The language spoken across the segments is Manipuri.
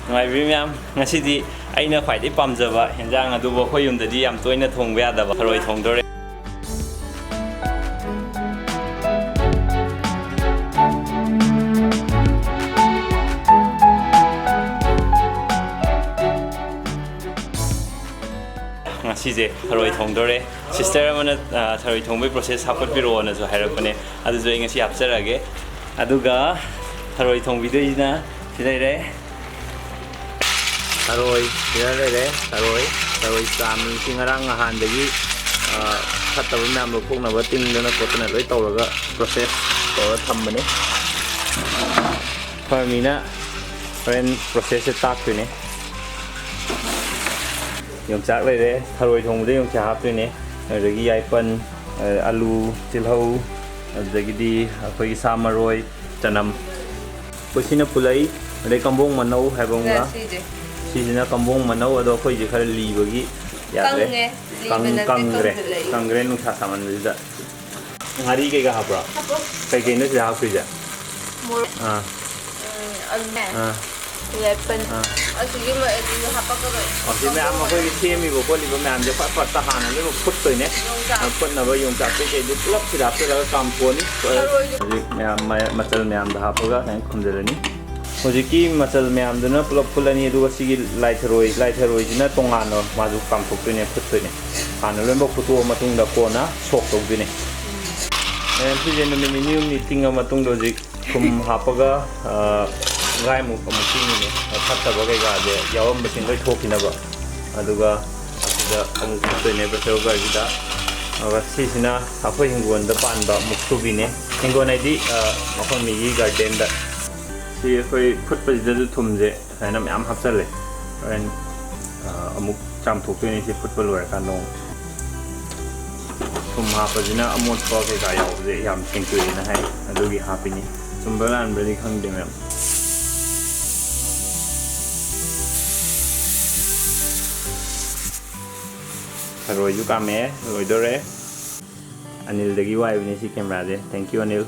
Ngaybi ngasi aina khwaidai pamjaba henjang adubo khoi yumdadi yam toina thongba yadaba tharoi thongdore ngasi tharoi thongdore sister amana tharoi thongbai process hapot biro na jo hairapane adu jo ngasi hapjarage aduga tharoi thongbidina sidaire Tharoi, Tharoi Sam Singarang Handagi Katabam Puna Ting Dana Cotton Loi Toraga process or Tambane Farmina friend process Takune Young Chakle, Tharoi Home, Young Chapine, Regi Ipan, Alu, Tilho, Zagidi, Keisam Pahten, Tanam Pusina Pulai, Rekambong Mano, Havonga. Sisina kambong manau ado khoi je khar li bagi yadre kangre nu tha saman da ngari ke ga hapra kai ke ne ja hapri ja Lepen asigi ma hapa ka ba asigi me am khoi ke mi bo ko li ba man je pat pat ta hana le phut toi ne phut na ba yong ka ke je plop sira pe la kam ko ni me am matal me am da hapoga kan khumdelani Hojiki masal meam duna pulau pulani itu sigi Leishangthem jina tongano maju kampuk tu ni putui ni, anu lembok putu matung dah kona sok tu ni. Nanti jenis minum ni tinggal matung dojik kum hapaga gai mu kamuting ni, kata bagai gade, jawab bersih lagi thok ni naba, aduga ada kamu putui ni berseroga kita, agar sisina apa hingguan depan ba muktu bine, hingguan ini macam migi garden dah. Si koi put pa jida thum je na myam hapsal le ren amuk cham thok ni si put pa loi ka no thum ha pa jina amot ko ke ga yaw je yam Thankyou na hai adugi happy ni sumbalan bali khang de mem Tharoi yu ka me loi dore Anil dagi wai ni si camera de thank you Anil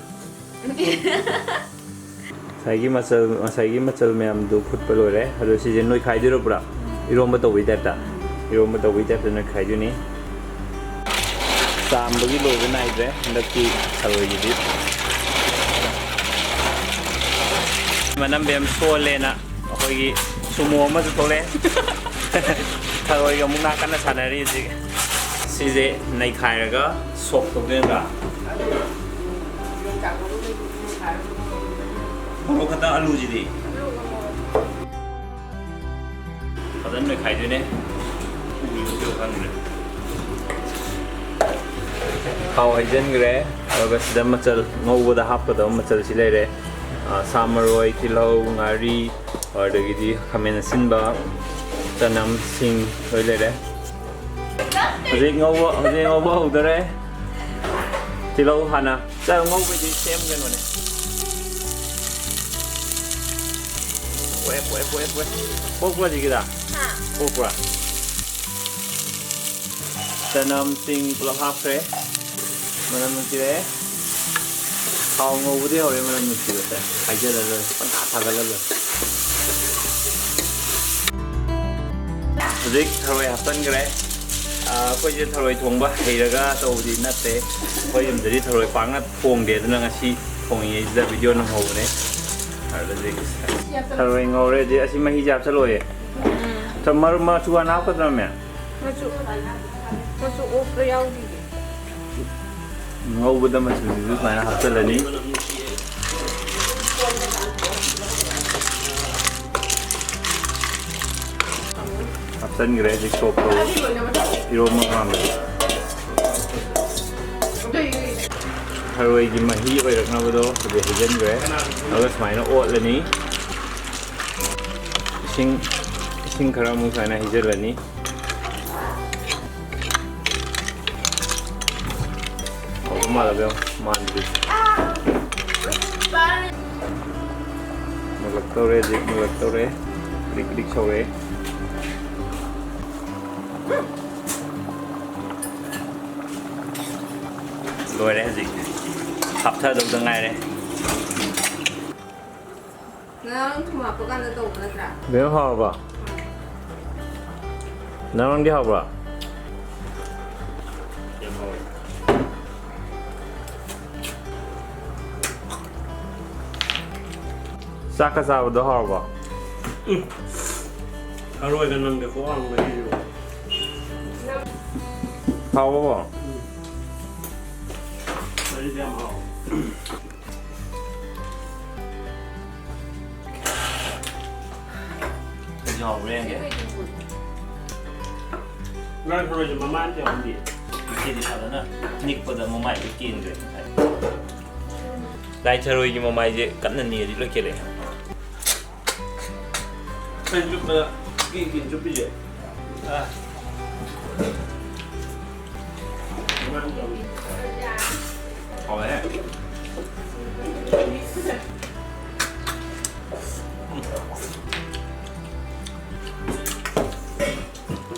Saigi macam meam do food pelore, harus si jenoi khai dulu pura. Irom betul witap ta jenoi khai dulu ni. Sam bagi lo benai je, hendak ki Tharoi jadi. Mana meam sole na, aku ini semua macam tu le. Tharoi kamu nak kena sadari je. Si je naik khai raga, sok tu dia ra. Kalau kata alu jadi, kalau nak khai tu ni, ulu kan ni. Kau ajen gre, kalau sedang macam ngau dah hap dah macam silai re, Tharoi, Tilho, ngari, ada gini kami nasinba, tanam sing, boleh re. Jadi ngau udah re, Tilho hana, saya ngau biji same kan mana. Pokok lagi dah. Pokok. Tanam sing pulau hafre, mana mungkin le? Kau ngau dia orang mana mungkin le? Aja dah, pantat agak le. Jadi Tharoi Pahten kere, kau je Tharoi Thongba, hiraga tahu di nate, kau yang jadi Tharoi pangat thong dia tu nasi thong ini jadi video nak hau ni. Ada je. Tharoi ngore je asyik mah hijab selalu ye. Termaru macam apa tu namanya? Masuk opera ni. Ngau betul macam itu mana hasil ni? Hasil ni rasa shop tu. Iroma kami. Tharoi je mah hijab orang nak betul. Sebab hijan gre. Agar semaina oat le ni. Sing kerana muka na hijau le ni. Malah bel mandi. Mulak tore, dik sore. Rồi đấy gì, học thơ được từng ngày đấy. ꯅꯪ ꯊꯨꯝ ꯍꯥꯞꯄ ꯀꯥꯟꯗ ꯇꯧꯕ ꯅꯠꯇ꯭ꯔꯥ? 매운 하오바. 나랑 게 하오바. 싸카사우도 하오바. Tharoi kan nang de ko ang mai ro. 하오바. Ai jam hao. 이거 오래게. Nang Tharoi je maman je ang di. 이게 다르나? 닉보다 뭐 많이 끼는 거. 라이처로 이게 뭐 많이 이제 깎는 일이 이렇게 돼. Kan ju ba ki ju pi je. Ah. Maman je ang di. 왜?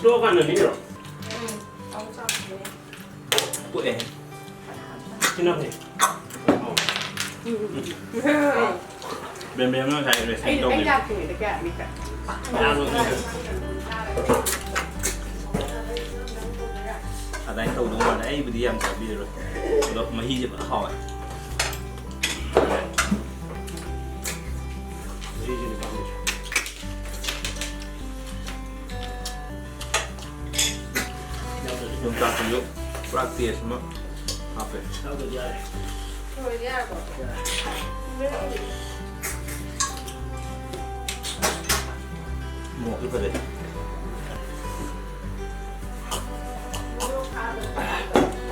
Do kan ni ro. Ông sao thế? 뿌에. Kinap ni. 뱀뱀은 잘 이래 생동이. Anh ra thì để kẹo đi cả. Đang rồi. đánh tàu đúng rồi đấy, bây giờ em phải đi rồi. Đó mà hy vọng hỏi. Ji ji ni ba ni. Chúng ta sử dụng practice mà học về. Sao được vậy? Thôi đi à. Một cái phần đấy.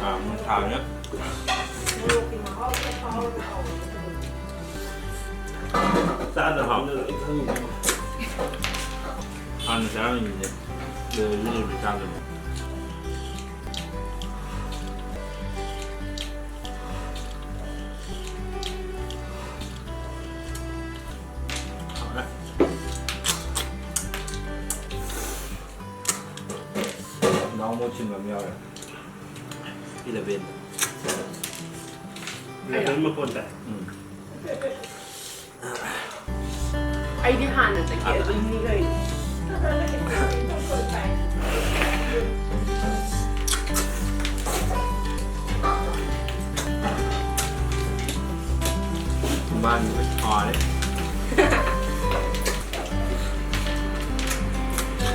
Muốn thảo nhé. Sao được hỏng được ít hơn. Ăn sáng mình này. Đưa như bị sao rồi. 너무 친구면 đi là bên. Này đến một con tại. Anh đi Hàn là sẽ kẹo gì như vậy. Man phải thò đấy.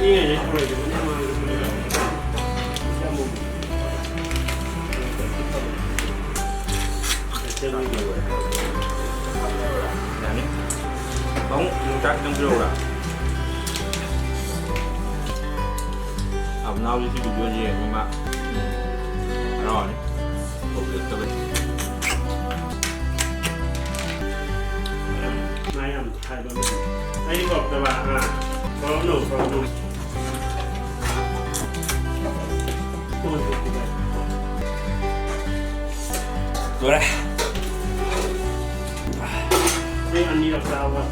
Ini ni Tharoi je mana mau. Bóng chắc trong rượu rồi. Ẩm nào thì bị đưa gì nhưng mà rồi không được cho mình. Này ăn hai ba mươi. Đây gọt các bạn à. Có nổ. Rồi đây. Đây ăn đi làm sao vậy?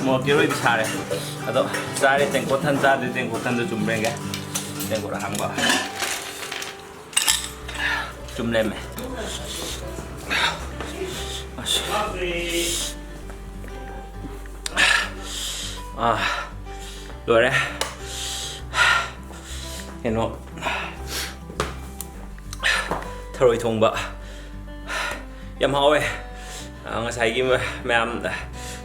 Một kilo đi xài đấy. Atau xài đấy tengko than tuh cumbreng ya. Tengko rahang ba. Cum lem. Rồi đấy. Cái nó Tharoi Thongba. Yam hao ấy. Ngasai ma'am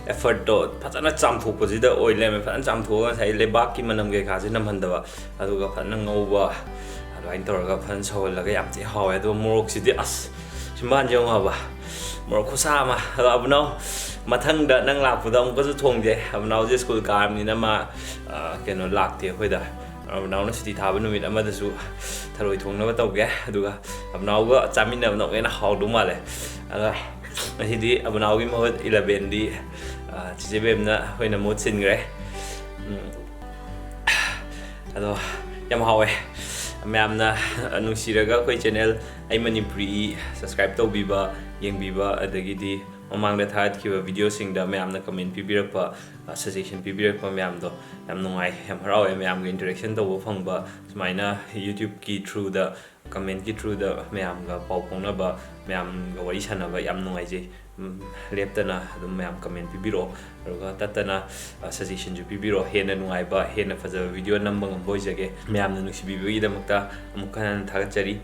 effort to phazana chamthok posida oile me phan chamthok sai lebak ki manam ge kha sinam handawa aduga phan ngauba adwain torga phan sol laga yam chi hawe do morok sidi as simban jong haba morok khusa ma abno mathang da nang lak pudam ko thong je abno je school kar ni na ma keno lak te hoida abno na siti thaba numit amada su Tharoi thong na tawge aduga abno ga chamin na no na haw du ma le aga Jadi abang awak mahu 11 di cici bemna hoi na mood sin gre. Aduh, yang mahu ma'am na nung siraga hoi channel ay Manipur subscribe to biba yang biba adagi di ꯃꯃꯥꯡꯗ ꯊꯥꯒꯠꯈꯤꯕ ꯚꯤꯗꯤꯑꯣꯁꯤꯡꯗ ꯃꯌꯥꯝꯅ ꯀꯃꯦꯟ ꯄꯤꯕꯤꯔꯛꯄ ꯁꯖꯦꯁꯟ ꯄꯤꯕꯤꯔꯛꯄ ꯃꯌꯥꯝꯗꯣ ꯌꯥꯝ ꯅꯨꯡꯉꯥꯏ ꯌꯥꯝ ꯍꯔꯥꯎꯋꯦ ꯃꯌꯥꯝꯒ ꯏꯟꯇꯔꯦꯛꯁꯟ ꯇꯧꯕ ꯐꯪꯕ ꯁꯨꯃꯥꯏꯅ ꯌꯨꯇ꯭ꯌꯨꯕꯀꯤ ꯊ꯭ꯔꯨꯗ ꯀꯃꯦꯟꯠꯀꯤ ꯊ꯭ꯔꯨꯗ ꯃꯌꯥꯝꯒ ꯄꯥꯎ ꯐꯥꯎꯅꯕ ꯃꯌꯥꯝꯒ ꯋꯥꯔꯤ ꯁꯥꯟꯅꯕ ꯌꯥꯝ ꯅꯨꯡꯉꯥꯏꯖꯩ ꯂꯦꯞꯇꯅ ꯑꯗꯨꯝ ꯃꯌꯥꯝ ꯀꯃꯦꯟ ꯄꯤꯕꯤꯔꯛꯑꯣ ꯑꯗꯨꯒ ꯇꯠꯇꯅ ꯁꯖꯦꯁꯟꯁꯨ ꯄꯤꯕꯤꯔꯛꯑꯣ ꯍꯦꯟꯅ ꯅꯨꯡꯉꯥꯏꯕ ꯍꯦꯟꯅ ꯐꯖꯕ ꯚꯤꯗꯤꯑꯣ ꯅꯝꯕ ꯉꯝꯕ ꯑꯣꯏꯖꯒꯦ ꯃꯌꯥꯝꯅ ꯅꯨꯡꯁꯤꯕꯤꯕꯒꯤꯗꯃꯛꯇ ꯑꯃꯨꯛ ꯍꯟꯅ ꯊꯥꯒꯠꯆꯔꯤ